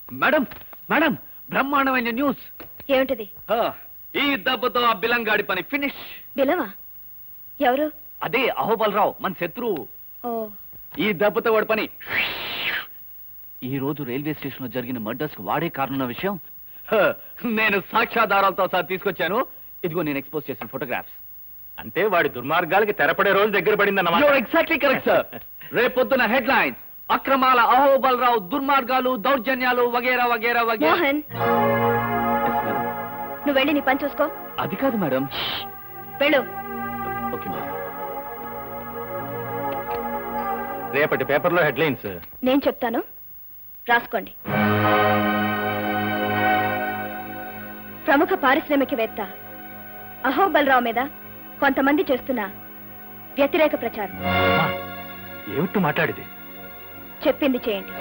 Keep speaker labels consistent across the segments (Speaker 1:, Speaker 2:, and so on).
Speaker 1: Madam madam బ్రహ్మాండమైన news.
Speaker 2: ఏమిటది?
Speaker 1: ఈ దెబ్బతో ఆ బిలంగాడి పని ఫినిష్.
Speaker 2: బిలవా? ఎవరు?
Speaker 1: అదే అహోబలరావు, మన శత్రువు. ఈ దెబ్బతో వాడి పని. ఈ రోజు రైల్వే స్టేషన్ లో జరిగిన మర్డర్స్ కు వాడే కారణం విషయం నేను సాక్ష్యాధారాలతో సహా తీసుకొచ్చాను. ఇదిగో నేను ఎక్స్పోజ్ చేసిన ఫోటోగ్రాఫ్స్.
Speaker 3: అంటే వాడి దుర్మార్గాలకి తెరపడే రోజు దగ్గర పడిందన్నమాట.
Speaker 1: Exactly correct sir. రేపొద్దున హెడ్ లైన్స్ అక్రమాల అహోబలరావు దుర్మార్గాలు దౌర్జన్యాలు వగేరా వగేరా వగేరా.
Speaker 2: మోహన్, నువ్వు వెళ్ళి నీ పని చూసుకో.
Speaker 1: అది కాదు మేడం.
Speaker 2: వెళ్ళు.
Speaker 1: Okay madam.
Speaker 3: రేపటి పేపర్లో హెడ్లైన్స్
Speaker 2: నేను చెప్తాను, రాసుకోండి. ప్రముఖ పారిశ్రామికవేత్త అహోబలరావు మీద కొంతమంది చేస్తున్న వ్యతిరేక ప్రచారం.
Speaker 3: ఏమిటి మాట్లాడేది?
Speaker 2: చెప్పింది చేయండి.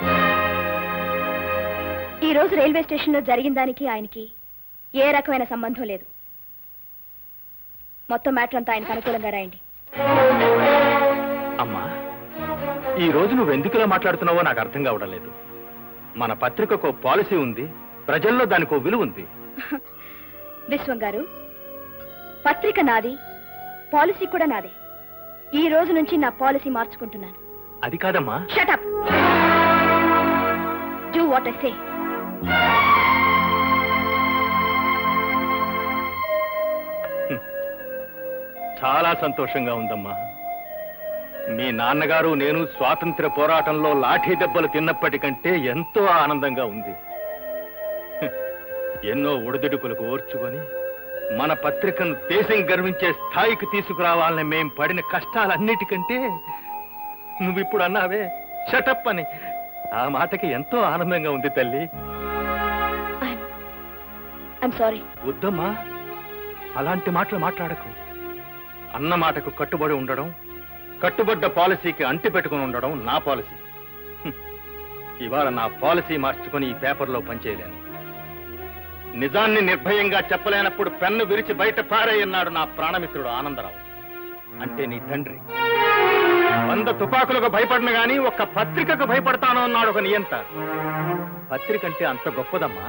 Speaker 2: ఈ రోజు రైల్వే స్టేషన్ లో జరిగిన దానికి ఆయనకి ఏ రకమైన సంబంధం లేదు. మొత్తం మ్యాటర్ అంతా ఆయనకు అనుకూలంగా రాయండి.
Speaker 3: అమ్మా, ఈ రోజు నువ్వు ఎందుకులా మాట్లాడుతున్నావో నాకు అర్థం కావడం లేదు. మన పత్రికకు పాలసీ ఉంది, ప్రజల్లో దానికో విలువ ఉంది.
Speaker 2: విశ్వం గారు, పత్రిక నాది, పాలసీ కూడా నాదే. ఈ రోజు నుంచి నా పాలసీ మార్చుకుంటున్నాను.
Speaker 3: అది కాదమ్మా.
Speaker 2: Shut up. Do what I say.
Speaker 3: చాలా సంతోషంగా ఉందమ్మా. మీ నాన్నగారు నేను స్వాతంత్ర్య పోరాటంలో లాఠీ దెబ్బలు తిన్నప్పటికంటే ఎంతో ఆనందంగా ఉంది. ఎన్నో ఒడిదుడుకులకు ఓర్చుకొని మన పత్రికను దేశం గర్వించే స్థాయికి తీసుకురావాలని మేం పడిన కష్టాలన్నిటికంటే నువ్విప్పుడు అన్నావే షటప్ అని, ఆ మాటకి ఎంతో ఆనందంగా ఉంది తల్లి.
Speaker 2: సారీ.
Speaker 3: వద్దమ్మా, అలాంటి మాటలు మాట్లాడకు. అన్న మాటకు కట్టుబడి ఉండడం, కట్టుబడ్డ పాలసీకి అంటి పెట్టుకుని ఉండడం నా పాలసీ. ఇవాళ నా పాలసీ మార్చుకుని ఈ పేపర్లో పనిచేయలేను. నిజాన్ని నిర్భయంగా చెప్పలేనప్పుడు పెన్ను విరిచి బయట పారేయన్నాడు నా ప్రాణమిత్రుడు ఆనందరావు, అంటే నీ తండ్రి. 100 తుపాకులకు భయపడిన గాని ఒక్క పత్రికకు భయపడతాను అన్నాడు ఒక నియంత. పత్రిక అంటే అంత గొప్పదమ్మా.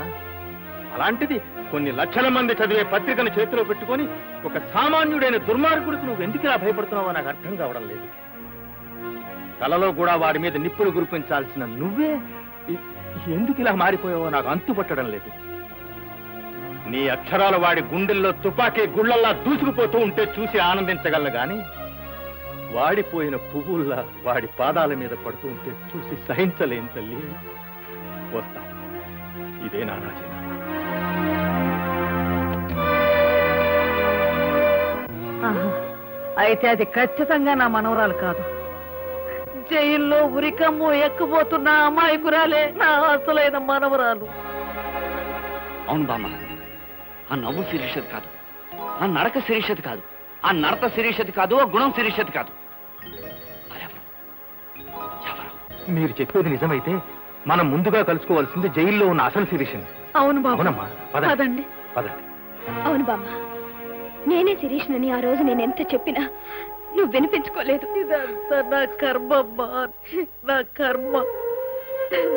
Speaker 3: అలాంటిది కొన్ని లక్షల మంది చదివే పత్రికను చేతిలో పెట్టుకొని ఒక సామాన్యుడైన దుర్మార్గుడికి నువ్వు ఎందుకు ఇలా భయపడుతున్నావో నాకు అర్థం కావడం లేదు. కలలో కూడా వాడి మీద నిప్పులు గురిపించాల్సిన నువ్వే ఎందుకు ఇలా మారిపోయావో నాకు అంతుపట్టడం లేదు. నీ అక్షరాలు వాడి గుండెల్లో తుపాకీ గుళ్ళల్లా దూసుకుపోతూ ఉంటే చూసి ఆనందించగలను గాని వాడిపోయిన పువ్వుల్లా వాడి పాదాల మీద పడుతూ ఉంటే చూసి సహించలేని తల్లి. వస్తా. ఇదే నా రాజీనామా.
Speaker 4: అయితే అది ఖచ్చితంగా నా మనవరాలు కాదు. జైల్లో ఉరికమ్ము ఎక్కబోతున్న అమాయకురాలే నా అసలైన మనవరాలు.
Speaker 1: అవును బామ్మ, ఆ నవ్వు శిరీషది కాదు, ఆ నడక శిరీషది కాదు, ఆ నడత శిరీషది కాదు, ఆ గుణం శిరీషది కాదు.
Speaker 3: మీరు చెప్పేది నిజమైతే మనం ముందుగా కలుసుకోవాల్సింది జైల్లో ఉన్న అసలు శిరీషని.
Speaker 4: అవును బాబు.
Speaker 3: అవునమ్మా,
Speaker 4: పదండి.
Speaker 3: పదండి.
Speaker 2: అవును బామ్మ, నేనే శిరీష్నని ఆ రోజు నేను ఎంత చెప్పినా నువ్వు వినిపించుకోలేదు.
Speaker 4: ఇదంతా నా కర్మమ్మా, నా కర్మ.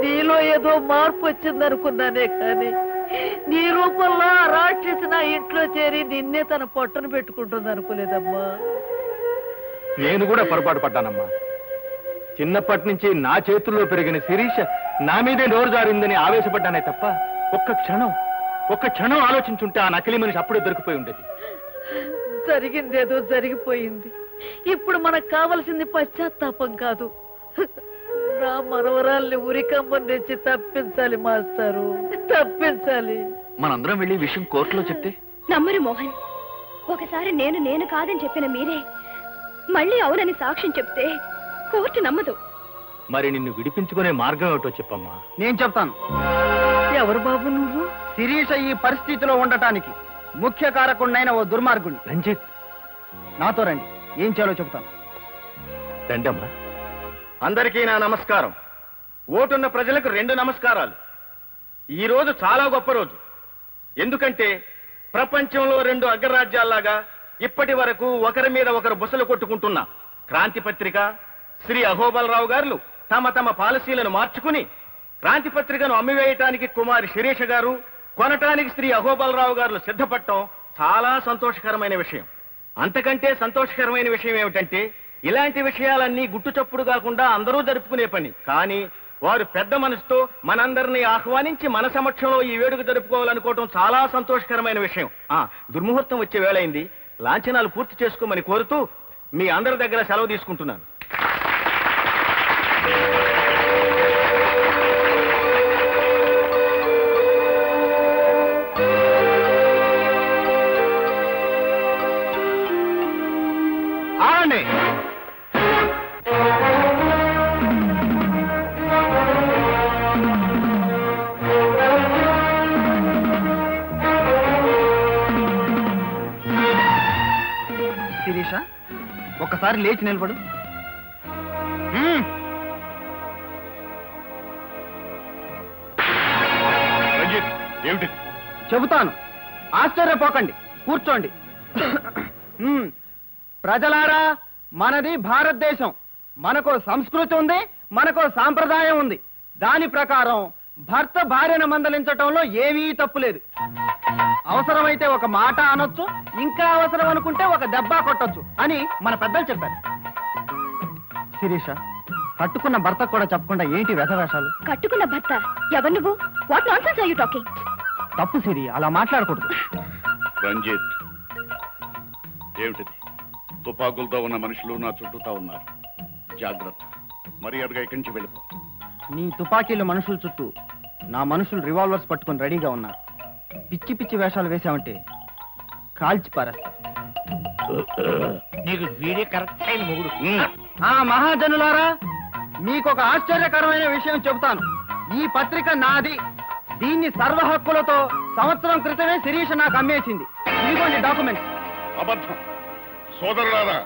Speaker 4: నీలో ఏదో మార్పు వచ్చిందనుకున్నానే కానీ నీ రూపంలో ఆ రాక్షసి నా ఇంట్లో చేరి నిన్నే తన పొట్టను పెట్టుకుంటుంది అనుకోలేదమ్మా.
Speaker 3: నేను కూడా పొరపాటు పడ్డానమ్మా. చిన్నప్పటి నుంచి నా చేతుల్లో పెరిగిన శిరీష నా మీదే నోరు జారిందని ఆవేశపడ్డానే తప్ప ఒక్క క్షణం ఆలోచించుంటే ఆ నకిలీ మనిషి అప్పుడే దొరికిపోయి ఉండేది.
Speaker 4: జరిగిందేదో జరిగిపోయింది. ఇప్పుడు మనకు కావలసింది పశ్చాత్తాపం కాదు, నా మనవరాల్ని ఉరికమ్మని తెచ్చి తప్పించాలి మాస్టారు, తప్పించాలి.
Speaker 1: మనందరం వెళ్ళి విషయం కోర్టులో చెప్తే
Speaker 2: నమ్మరు మోహన్. ఒకసారి నేను కాదని చెప్పిన మీరే మళ్ళీ అవునని సాక్ష్యం చెప్తే కోర్టు నమ్మదు.
Speaker 3: మరి నిన్ను విడిపించుకునే మార్గం ఏమిటో చెప్పమ్మా.
Speaker 5: నేను చెప్తాను.
Speaker 4: ఎవరు బాబు నువ్వు?
Speaker 5: శిరీష ఈ పరిస్థితిలో ఉండటానికి ముఖ్య కారకుడినైన ఓ దుర్మార్గుణ్ణి.
Speaker 3: రంజిత్,
Speaker 5: నాతో రండి, ఏం చేయాలో చెప్తాను.
Speaker 3: రండమ్మా.
Speaker 6: అందరికీ నా నమస్కారం. ఓటున్న ప్రజలకు 2 నమస్కారాలు. ఈ రోజు చాలా గొప్ప రోజు. ఎందుకంటే ప్రపంచంలో 2 అగ్రరాజ్యాల్లాగా ఇప్పటి వరకు ఒకరి మీద ఒకరు బుసలు కొట్టుకుంటున్న క్రాంతి పత్రిక శ్రీ అహోబలరావు గారు తమ పాలసీలను మార్చుకుని క్రాంతి పత్రికను అమ్మివేయటానికి కుమారి శిరీష గారు, కొనటానికి శ్రీ అహోబలరావు గారు సిద్ధపడటం చాలా సంతోషకరమైన విషయం. అంతకంటే సంతోషకరమైన విషయం ఏమిటంటే, ఇలాంటి విషయాలన్నీ గుట్టుచప్పుడు కాకుండా అందరూ జరుపుకునే పని. కానీ వారు పెద్ద మనసుతో మనందరినీ ఆహ్వానించి మన సమక్షంలో ఈ వేడుక జరుపుకోవాలనుకోవటం చాలా సంతోషకరమైన విషయం. దుర్ముహూర్తం వచ్చే వేళైంది. లాంఛనాలు పూర్తి చేసుకోమని కోరుతూ మీ అందరి దగ్గర సెలవు తీసుకుంటున్నాను.
Speaker 5: ఆడండి. శిరీష, ఒక్కసారి లేచి నిలబడు.
Speaker 3: రంజిత్, ఏమిటి?
Speaker 5: చెబుతాను, ఆశ్చర్యపోకండి, కూర్చోండి. ప్రజలారా, మనది భారతదేశం. మనకో సంస్కృతి ఉంది, మనకో సాంప్రదాయం ఉంది. దాని ప్రకారం భర్త భార్యను మందలించటంలో ఏమీ తప్పులేదు. అవసరమైతే ఒక మాట అనొచ్చు, ఇంకా అవసరం అనుకుంటే ఒక దెబ్బ కొట్టొచ్చు అని మన పెద్దలు చెప్పారు. శిరీష, కట్టుకున్న భర్త కూడా చెప్పకుండా ఏంటి వ్యధవేషాలు?
Speaker 2: కట్టుకున్న భర్త ఎవరు నువ్వు? What nonsense are you talking?
Speaker 5: తప్పు సిరి, అలా మాట్లాడకూడదు.
Speaker 7: రంజిత్, ఏమిటిది? తుపాకులతో ఉన్న మనుషులు నా చుట్టూతా ఉన్నారు. జాగ్రత్త, మర్యాదగా ఇక్కడి నుంచి వెళ్ళిపో.
Speaker 5: నీ తుపాకీలు మనుషుల చుట్టూ, నా మనుషులు రివాల్వర్స్ పట్టుకుని రెడీగా ఉన్నారు. పిచ్చి పిచ్చి వేషాలు వేశామంటే కాల్చి పారేస్తా.
Speaker 3: నీకు వీడే కరెక్ట్ అయిన మొగుడు.
Speaker 5: మహాజనులారా, మీకొక ఆశ్చర్యకరమైన విషయం చెబుతాను. ఈ పత్రిక నాది. దీన్ని సర్వ హక్కులతో సంవత్సరం క్రితమే శిరీష నాకు అమ్మేసింది. ఇదిగోండి డాక్యుమెంట్స్.
Speaker 7: అబద్ధం. సోదరులారా,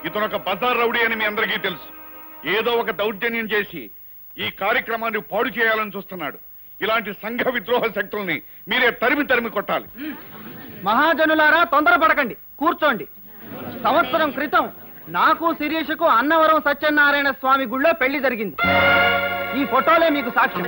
Speaker 7: ఇతనొక బజార్ రౌడీ అని మీ అందరికీ తెలుసు. ఏదో ఒక దౌర్జన్యం చేసి ఈ కార్యక్రమాన్ని పాడు చేయాలని చూస్తున్నాడు. ఇలాంటి సంఘ విద్రోహ శక్తుల్ని మీరే తరిమి తరిమి కొట్టాలి.
Speaker 5: మహాజనులారా, తొందరపడకండి, కూర్చోండి. సంవత్సరం క్రితం నాకు శిరీషకు అన్నవరం సత్యనారాయణ స్వామి గుళ్ళో పెళ్లి జరిగింది. ఈ ఫోటోలే మీకు సాక్ష్యం.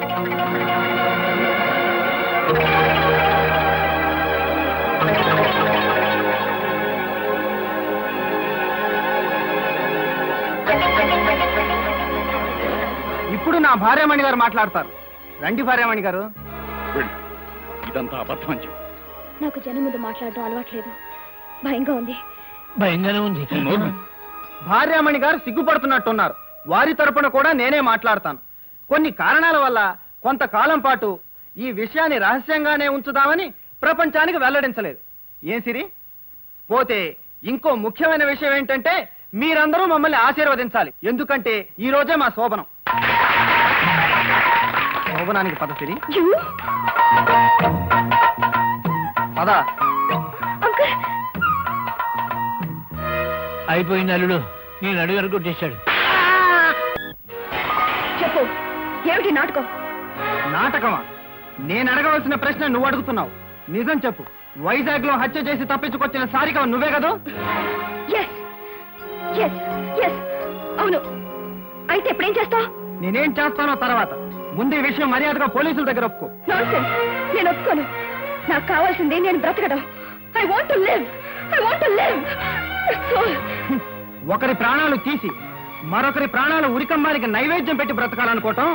Speaker 5: ఇప్పుడు నా భార్యామణి గారు మాట్లాడతారు. రండి భార్యామణి గారు.
Speaker 7: ఇదంతా అబద్ధం అని చెప్పు.
Speaker 2: నాకు జనం ముందు మాట్లాడడం అలవాట్లేదు, భయంగా ఉంది.
Speaker 3: భయంగానే ఉంది.
Speaker 5: భార్యామణి గారు సిగ్గుపడుతున్నట్టున్నారు. వారి తరపున కూడా నేనే మాట్లాడతాను. కొన్ని కారణాల వల్ల కొంతకాలం పాటు ఈ విషయాన్ని రహస్యంగానే ఉంచుదామని ప్రపంచానికి వెల్లడించలేదు. ఏం సిరి? పోతే ఇంకో ముఖ్యమైన విషయం ఏంటంటే, మీరందరూ మమ్మల్ని ఆశీర్వదించాలి. ఎందుకంటే ఈ రోజే మా శోభనం. శోభనానికి పద సిరి, పద.
Speaker 3: అయిపోయింది అల్లుడు, నేను అడుగు కొట్టేశాడు.
Speaker 2: చెప్పు, ఏమిటి నాటకం?
Speaker 5: నాటకమా? నేను అడగవలసిన ప్రశ్న నువ్వు అడుగుతున్నావు. నిజం చెప్పు, వైజాగ్ లో హత్య చేసి తప్పించుకొచ్చిన సారిక నువ్వే కదా?
Speaker 2: అవును. అయితే ఎప్పుడేం చేస్తావు?
Speaker 5: నేనేం చేస్తానో తర్వాత. ముందు ఈ విషయం మర్యాదగా పోలీసుల దగ్గర ఒప్పుకో.
Speaker 2: నాన్సెన్స్, నేను ఒప్పుకోను. నాకు కావాల్సింది నేను బ్రతకడం. I want to live.
Speaker 5: ఒకరి ప్రాణాలు తీసి మరొకరి ప్రాణాలు ఉరికంబానికి నైవేద్యం పెట్టి బ్రతకాలనుకోవటం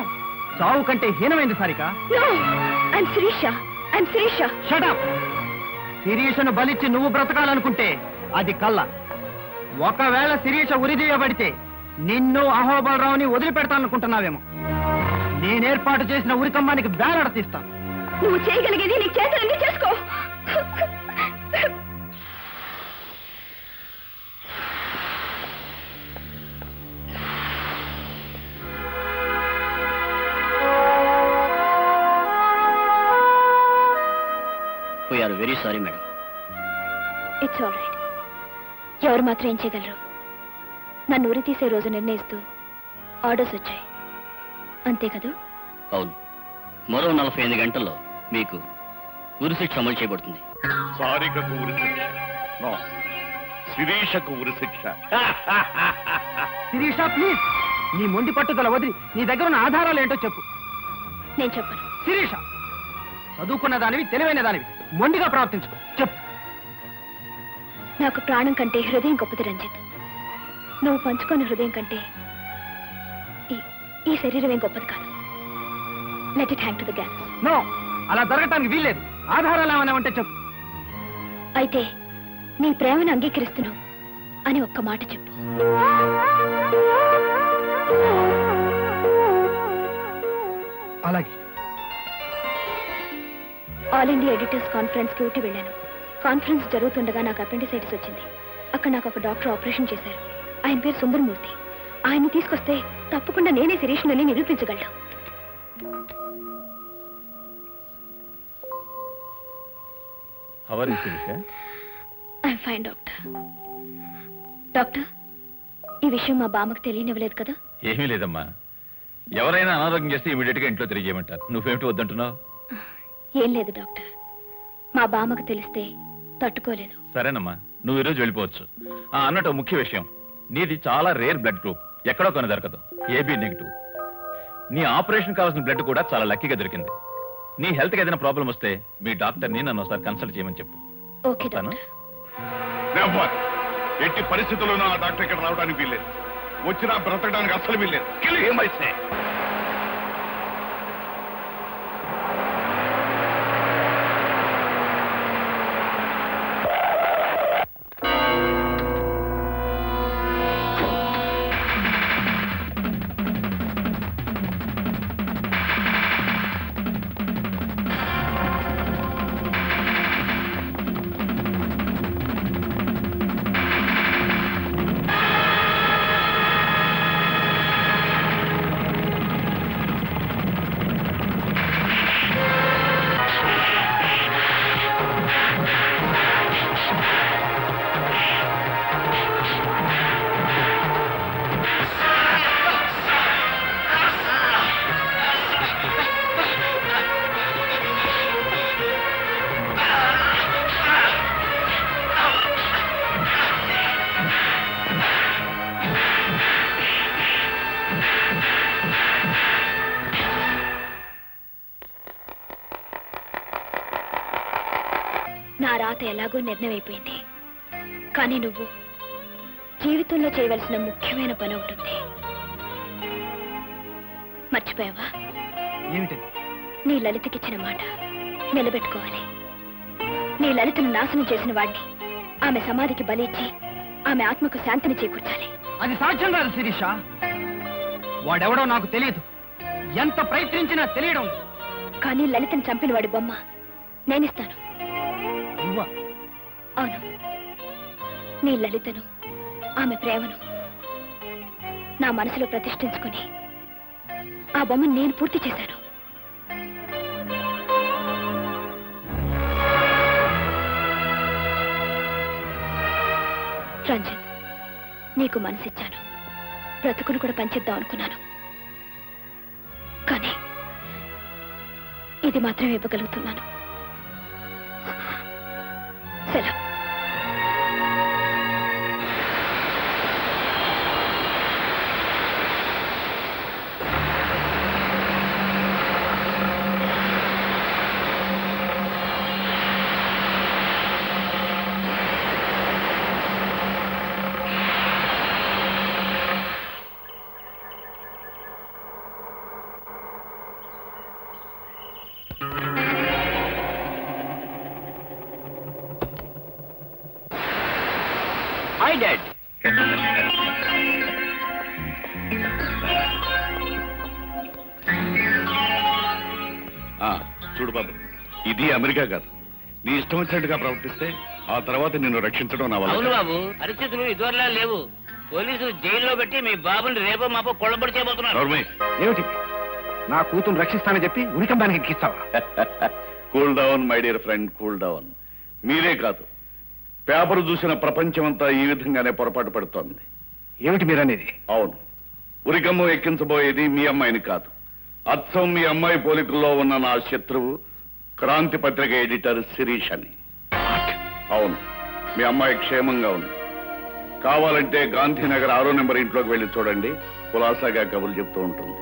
Speaker 5: చావు కంటే హీనమైంది సారిక. Shut up. శిరీషను బలిచ్చి నువ్వు బ్రతకాలనుకుంటే అది కళ్ళ. ఒకవేళ శిరీష ఉరిదీయబడితే నిన్ను అహోబలరావుని వదిలిపెడతాననుకుంటున్నావేమో. నేనేర్పాటు చేసిన ఉరికంబానికి వేలాడ తీస్తాను.
Speaker 2: నువ్వు చేయగలిగేది నీ చేతులన్నీ చేసుకో.
Speaker 1: We are very sorry, madam.
Speaker 2: It's all right. ఎవరు మాత్రం ఏం చేయగలరు? నన్ను ఉరి తీసే రోజు నిర్ణయిస్తూ ఆర్డర్స్ వచ్చాయి, అంతే కదూ?
Speaker 1: అవును. మరో 48 గంటల్లో మీకు ఉరిశిక్ష అమలు చేయబడుతుంది.
Speaker 7: సారికకు ఉరిశిక్ష? నో, శిరీషకు ఉరిశిక్ష.
Speaker 5: శిరీష, ప్లీజ్, నీ మొండి పట్టుదల వదిలి నీ దగ్గర ఉన్న ఆధారాలు ఏంటో చెప్పు.
Speaker 2: నేను చెప్పను.
Speaker 5: శిరీష, చదువుకున్న దానివి, తెలివైన దానివి, మొండిగా ప్రవర్తించుకో. చెప్పు.
Speaker 2: నాకు ప్రాణం కంటే హృదయం గొప్పది రంజిత్. నువ్వు పంచుకున్న హృదయం కంటే ఈ శరీరం ఏం గొప్పది కాదు. Let it hang to the gas.
Speaker 5: No, అలా జరగటానికి వీల్లేదు. ఆధారాలు ఏమైనా ఉంటే చెప్పు.
Speaker 2: అయితే నీ ప్రేమను అంగీకరిస్తున్నావు అని ఒక్క మాట చెప్పు.
Speaker 5: అలాగే.
Speaker 2: ఆల్ ఇండియా ఎడిటర్స్ కాన్ఫరెన్స్ కి ఊటి వెళ్ళాను. కాన్ఫరెన్స్ జరుగుతుండగా నాకు అపెండిసైటిస్ వచ్చింది. అక్కడ నాకు ఒక డాక్టర్ ఆపరేషన్ చేశారు. ఆయన పేరు సుందరమూర్తి. ఆయన్ని తీసుకొస్తే తప్పకుండా నేనే శిరీష్ని నిరూపించగలను. I'm fine doctor. డాక్టర్, ఈ విషయం మా బామ్మకు తెలియనివ్వలేదు కదా?
Speaker 8: ఏమీ లేదమ్మా. ఎవరైనా అనారోగ్యం చేస్తే ఇమీడియట్ గా ఇంట్లో తెలియజేయమంటారు. నువ్వేమిటి వద్దంటున్నావు?
Speaker 2: ఏం లేదు డాక్టర్, మా బామ్మకు తెలిస్తే తట్టుకోలేదు.
Speaker 8: సరేనమ్మా, నువ్వు ఈరోజు వెళ్ళిపోవచ్చు. అన్నట్టు ముఖ్య విషయం, నీది చాలా రేర్ బ్లడ్ గ్రూప్, ఎక్కడో కొన్ని దొరకదు, AB నెగిటివ్. నీ ఆపరేషన్ కావాల్సిన బ్లడ్ కూడా చాలా లక్కీగా దొరికింది. నీ హెల్త్ కి ఏదైనా ప్రాబ్లం వస్తే మీ డాక్టర్ని నన్ను ఒకసారి కన్సల్ట్ చేయమని చెప్పు.
Speaker 2: Okay doctor.
Speaker 7: నెవర్. ఎట్టి పరిస్థితుల్లోనూ ఆ డాక్టర్ ఇక్కడ రావడానికి వీల్లేదు. వచ్చినా బ్రతకడానికి అస్సలు వీల్లేదు. ఏమైతే
Speaker 2: నా రాత ఎలాగో నిర్ణయం అయిపోయింది. కానీ నువ్వు జీవితంలో చేయవలసిన ముఖ్యమైన పని ఉంటుంది. మర్చిపోయావా?
Speaker 5: ఏమిటది?
Speaker 2: నీ లలితకిచ్చిన మాట నిలబెట్టుకోవాలి. నీ లలితను నాశనం చేసిన వాడిని ఆమె సమాధికి బలి ఇచ్చి ఆమె ఆత్మకు శాంతిని చేకూర్చాలి.
Speaker 5: అది సాధ్యం కాదు శిరీష. వాడెవడో నాకు తెలియదు, ఎంత ప్రయత్నించినా తెలియడం.
Speaker 2: కానీ లలితను చంపిన వాడి బొమ్మ నేనిస్తాను. అవును, నీ లలితను, ఆమె ప్రేమను నా మనసులో ప్రతిష్ఠించుకుని ఆ బొమ్మను నేను పూర్తి చేశాను. రంజిత్, నీకు మనసిచ్చాను, బ్రతుకును కూడా పంచిద్దాం అనుకున్నాను. కానీ ఇది మాత్రమే ఇవ్వగలుగుతున్నాను. సెలవు.
Speaker 1: Hi dad.
Speaker 7: చూడు బాబు, ఇది అమెరికా కాదు. నీ ఇష్టం వచ్చినట్టుగా ప్రవర్తిస్తే ఆ తర్వాత నిన్ను రక్షించడం నా వల్ల.
Speaker 9: అవును బాబు, పరిస్థితులు ఇదివరలా లేవు. పోలీసులు జైల్లో పెట్టి మీ బాబుని రేపో మాపో కొల్లబడి చేయబోతున్నారు.
Speaker 5: ఏమిటి? నా కూతురు రక్షిస్తానని చెప్పి ఉరికంబానికి ఎక్కిస్తావా?
Speaker 7: Cool down my dear friend, cool down. మీరే కాదు, పేపర్ చూసిన ప్రపంచమంతా ఈ విధంగానే పొరపాటు పడుతోంది.
Speaker 5: ఏమిటి మీరనేది?
Speaker 7: అవును, ఉరికమ్మ ఎక్కించబోయేది మీ అమ్మాయిని కాదు, అచ్చం మీ అమ్మాయి పోలికల్లో ఉన్న నా శత్రువు క్రాంతి పత్రిక ఎడిటర్ శిరీష్ అని. అవును, మీ అమ్మాయి క్షేమంగా ఉంది. కావాలంటే గాంధీనగర్ 6వ నెంబర్ ఇంట్లోకి వెళ్ళి చూడండి, కులాసాగా కబుర్లు చెప్తూ ఉంటుంది.